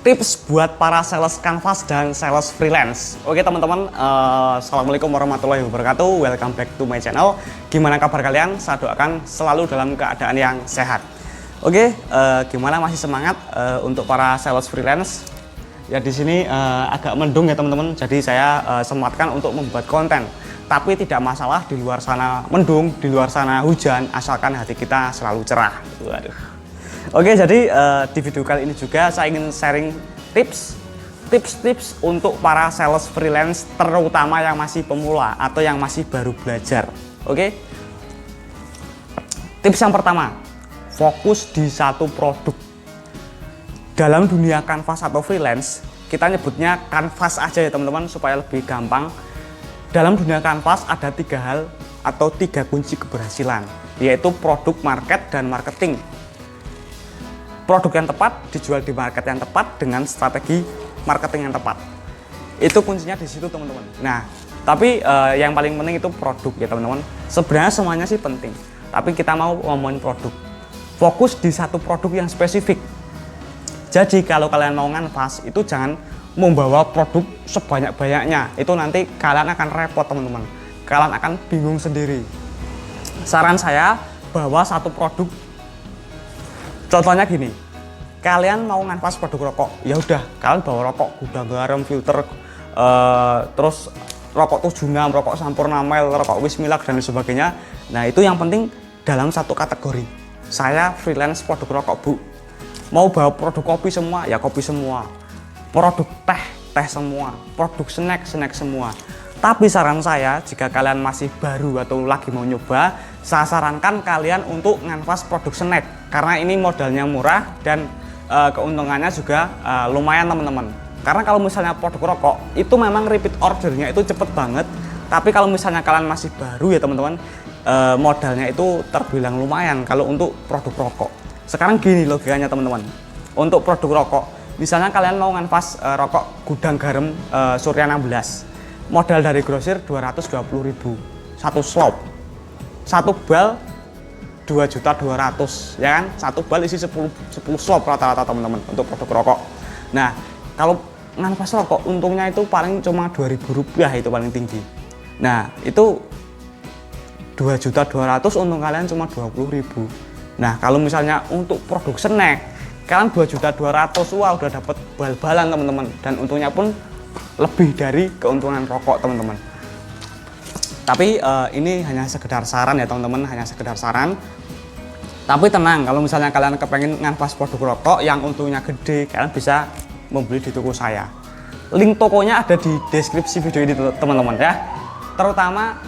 tips buat para sales canvas dan sales freelance. Oke teman-teman, assalamualaikum warahmatullahi wabarakatuh. Welcome back to my channel. Gimana kabar kalian? Saya doakan selalu dalam keadaan yang sehat. Oke, gimana masih semangat untuk para sales freelance? Ya di sini agak mendung ya teman-teman. Jadi saya sempatkan untuk membuat konten. Tapi tidak masalah, di luar sana mendung, di luar sana hujan, asalkan hati kita selalu cerah. Waduh. Oke, jadi di video kali ini juga saya ingin sharing tips untuk para sales freelance, terutama yang masih pemula atau yang masih baru belajar. Oke, tips yang pertama, fokus di satu produk. Dalam dunia canvas atau freelance, kita nyebutnya canvas aja ya teman-teman supaya lebih gampang. Dalam dunia canvas ada 3 hal atau 3 kunci keberhasilan, yaitu produk, market, dan marketing. Produk yang tepat dijual di market yang tepat dengan strategi marketing yang tepat. Itu kuncinya di situ teman-teman. Nah, tapi yang paling penting itu produk ya teman-teman. Sebenarnya semuanya sih penting, tapi kita mau ngomongin produk. Fokus di satu produk yang spesifik. Jadi kalau kalian mau nganvas itu jangan membawa produk sebanyak-banyaknya. Itu nanti kalian akan repot teman-teman. Kalian akan bingung sendiri. Saran saya bawa satu produk. Contohnya gini, kalian mau nganvas produk rokok, ya udah kalian bawa rokok gudang garam, filter, terus rokok 76, rokok Sampurna Mile, rokok Wismilak dan sebagainya. Nah itu yang penting dalam satu kategori. Saya freelance produk rokok bu, mau bawa produk kopi semua, ya kopi semua, produk teh semua, produk snack semua. Tapi saran saya, jika kalian masih baru atau lagi mau nyoba, saya sarankan kalian untuk nganvas produk snack. Karena ini modalnya murah dan keuntungannya juga lumayan teman-teman. Karena kalau misalnya produk rokok, itu memang repeat ordernya itu cepet banget. Tapi kalau misalnya kalian masih baru ya teman-teman, modalnya itu terbilang lumayan kalau untuk produk rokok. Sekarang gini logikanya teman-teman. Untuk produk rokok, misalnya kalian mau nganvas rokok gudang garam Surya 16. Modal dari grosir 220.000 satu slop, satu bal 2.200.000 ya kan, satu bal isi 10 slop rata-rata teman-teman untuk produk rokok. Nah kalau nganvas rokok untungnya itu paling cuma Rp2.000 itu paling tinggi. Nah itu 2.200.000 untung kalian cuma 20.000. Nah kalau misalnya untuk produk snack kalian 2.200.000, wah udah dapat bal-balan teman-teman, dan untungnya pun lebih dari keuntungan rokok teman-teman. Tapi ini hanya sekedar saran ya teman-teman, hanya sekedar saran. Tapi tenang, kalau misalnya kalian kepengen nganvas produk rokok yang untungnya gede, kalian bisa membeli di toko saya. Link tokonya ada di deskripsi video ini teman-teman ya. Terutama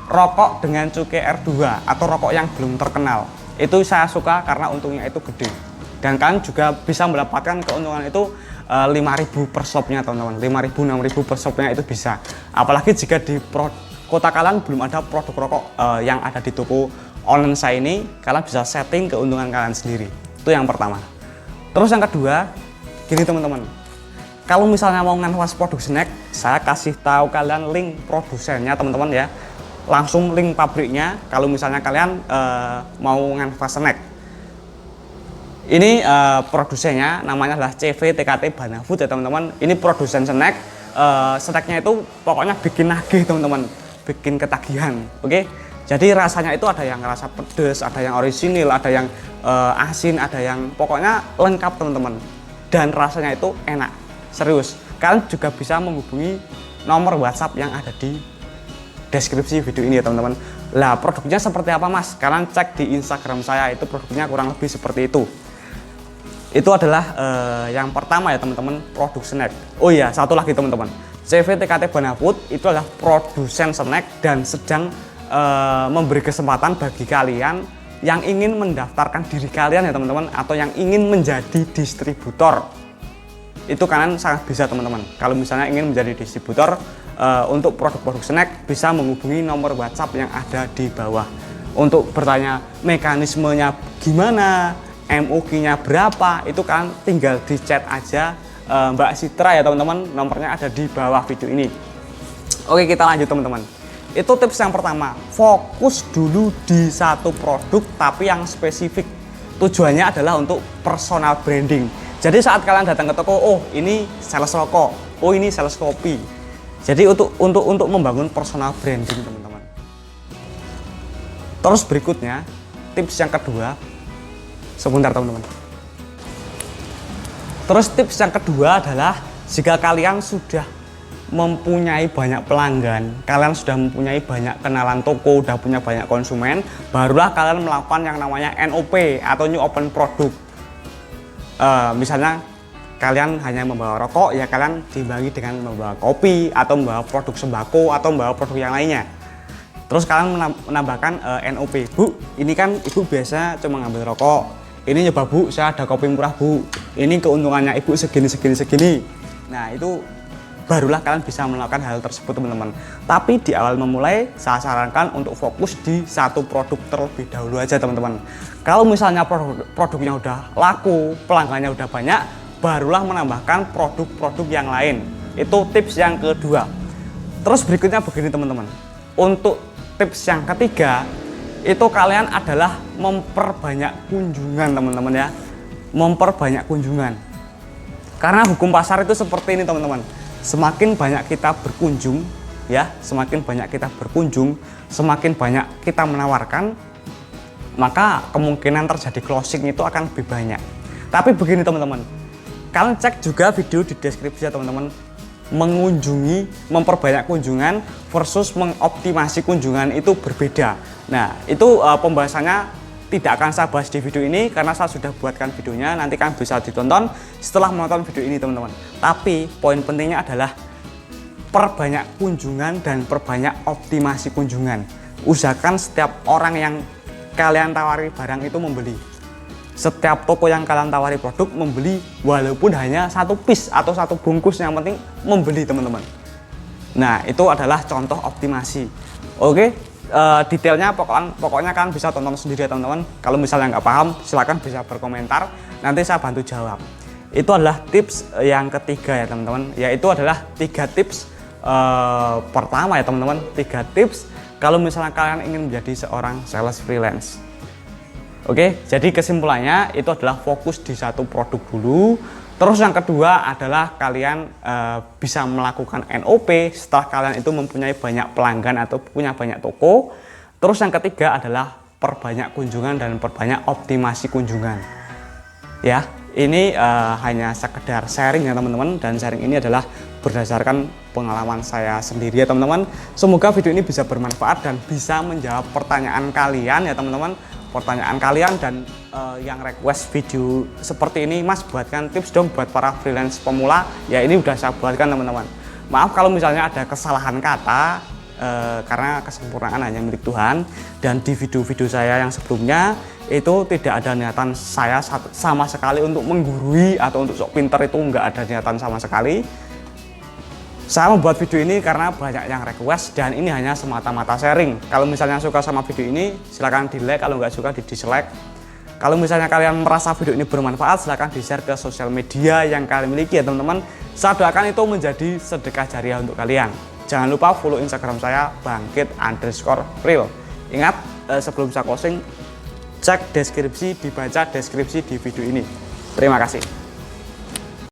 rokok dengan cukai R2 atau rokok yang belum terkenal. Itu saya suka karena untungnya itu gede. Dan kalian juga bisa mendapatkan keuntungan itu 5.000 per shopnya teman-teman, 5.000, 6.000 per shopnya itu bisa. Apalagi jika di kota kalian belum ada produk rokok yang ada di toko online saya ini, kalian bisa setting keuntungan kalian sendiri. Itu yang pertama. Terus yang kedua, gini teman-teman, kalau misalnya mau nganvas produk snack, saya kasih tahu kalian link produsennya teman-teman ya, langsung link pabriknya. Kalau misalnya kalian mau nganvas snack, ini produsennya namanya adalah CV TKT Banafood ya teman-teman. Ini produsen snack. Snacknya itu pokoknya bikin nagih teman-teman, bikin ketagihan. Oke, jadi rasanya itu ada yang rasa pedas, ada yang orisinil, ada yang asin, ada yang pokoknya lengkap teman-teman. Dan rasanya itu enak, serius. Kalian juga bisa menghubungi nomor WhatsApp yang ada di deskripsi video ini ya teman-teman. Lah produknya seperti apa mas? Kalian cek di Instagram saya, itu produknya kurang lebih seperti itu. Itu adalah yang pertama ya teman-teman, produk snack. Oh iya, satu lagi teman-teman, CV TKT Banafood itu adalah produsen snack dan sedang memberi kesempatan bagi kalian yang ingin mendaftarkan diri kalian ya teman-teman, atau yang ingin menjadi distributor. Itu kalian sangat bisa teman-teman. Kalau misalnya ingin menjadi distributor untuk produk-produk snack, bisa menghubungi nomor WhatsApp yang ada di bawah untuk bertanya mekanismenya gimana, MOQ-nya berapa, itu kan tinggal di chat aja Mbak Citra ya teman-teman, nomornya ada di bawah video ini. Oke, kita lanjut teman-teman. Itu tips yang pertama, fokus dulu di satu produk tapi yang spesifik. Tujuannya adalah untuk personal branding. Jadi saat kalian datang ke toko, oh ini sales rokok, oh ini sales kopi. Jadi untuk membangun personal branding teman-teman. Terus berikutnya tips yang kedua, sebentar teman-teman. Terus tips yang kedua adalah jika kalian sudah mempunyai banyak pelanggan, kalian sudah mempunyai banyak kenalan toko, udah punya banyak konsumen, barulah kalian melakukan yang namanya NOP atau New Open Product. Misalnya kalian hanya membawa rokok, ya kalian dibagi dengan membawa kopi atau membawa produk sembako atau membawa produk yang lainnya. Terus kalian menambahkan NOP, Bu, ini kan ibu biasa cuma ngambil rokok, ini nyoba Bu, saya ada kopi murah Bu, ini keuntungannya ibu segini. Nah itu barulah kalian bisa melakukan hal tersebut teman-teman. Tapi di awal memulai, saya sarankan untuk fokus di satu produk terlebih dahulu aja teman-teman. Kalau misalnya produknya udah laku, pelanggannya udah banyak, barulah menambahkan produk-produk yang lain. Itu tips yang kedua. Terus berikutnya begini teman-teman. Untuk tips yang ketiga, itu kalian adalah memperbanyak kunjungan teman-teman ya. Memperbanyak kunjungan. Karena hukum pasar itu seperti ini teman-teman. Semakin banyak kita berkunjung, ya, semakin banyak kita berkunjung, semakin banyak kita menawarkan, maka kemungkinan terjadi closing itu akan lebih banyak. Tapi begini teman-teman, kalian cek juga video di deskripsi ya teman-teman. Mengunjungi, memperbanyak kunjungan versus mengoptimasi kunjungan itu berbeda. Nah, itu pembahasannya tidak akan saya bahas di video ini karena saya sudah buatkan videonya, nanti kan bisa ditonton setelah menonton video ini teman-teman. Tapi poin pentingnya adalah perbanyak kunjungan dan perbanyak optimasi kunjungan. Usahakan setiap orang yang kalian tawari barang itu membeli. Setiap toko yang kalian tawari produk membeli, walaupun hanya satu piece atau satu bungkus, yang penting membeli teman-teman. Nah itu adalah contoh optimasi. Oke. Detailnya pokoknya kalian bisa tonton sendiri ya teman-teman. Kalau misalnya nggak paham silahkan bisa berkomentar, nanti saya bantu jawab. Itu adalah tips yang ketiga ya teman-teman, yaitu adalah 3 tips pertama ya teman-teman, 3 tips kalau misalnya kalian ingin menjadi seorang sales freelance. Oke, jadi kesimpulannya itu adalah fokus di satu produk dulu. Terus yang kedua adalah kalian bisa melakukan NOP setelah kalian itu mempunyai banyak pelanggan atau punya banyak toko. Terus yang ketiga adalah perbanyak kunjungan dan perbanyak optimasi kunjungan. Ya, ini hanya sekedar sharing ya teman-teman, dan sharing ini adalah berdasarkan pengalaman saya sendiri ya teman-teman. Semoga video ini bisa bermanfaat dan bisa menjawab pertanyaan kalian ya teman-teman. Pertanyaan kalian dan yang request video seperti ini, Mas buatkan tips dong buat para freelance pemula, ya ini udah saya buatkan teman-teman. Maaf kalau misalnya ada kesalahan kata, karena kesempurnaan hanya milik Tuhan. Dan di video-video saya yang sebelumnya itu tidak ada niatan saya sama sekali untuk menggurui atau untuk sok pinter, itu nggak ada niatan sama sekali. Saya membuat video ini karena banyak yang request dan ini hanya semata-mata sharing. Kalau misalnya suka sama video ini silahkan di like, kalau nggak suka di dislike. Kalau misalnya kalian merasa video ini bermanfaat silahkan di share ke sosial media yang kalian miliki ya teman-teman. Saya doakan itu menjadi sedekah jariah untuk kalian. Jangan lupa follow Instagram saya bangkit_real. Ingat sebelum saya closing, cek deskripsi, dibaca deskripsi di video ini. Terima kasih.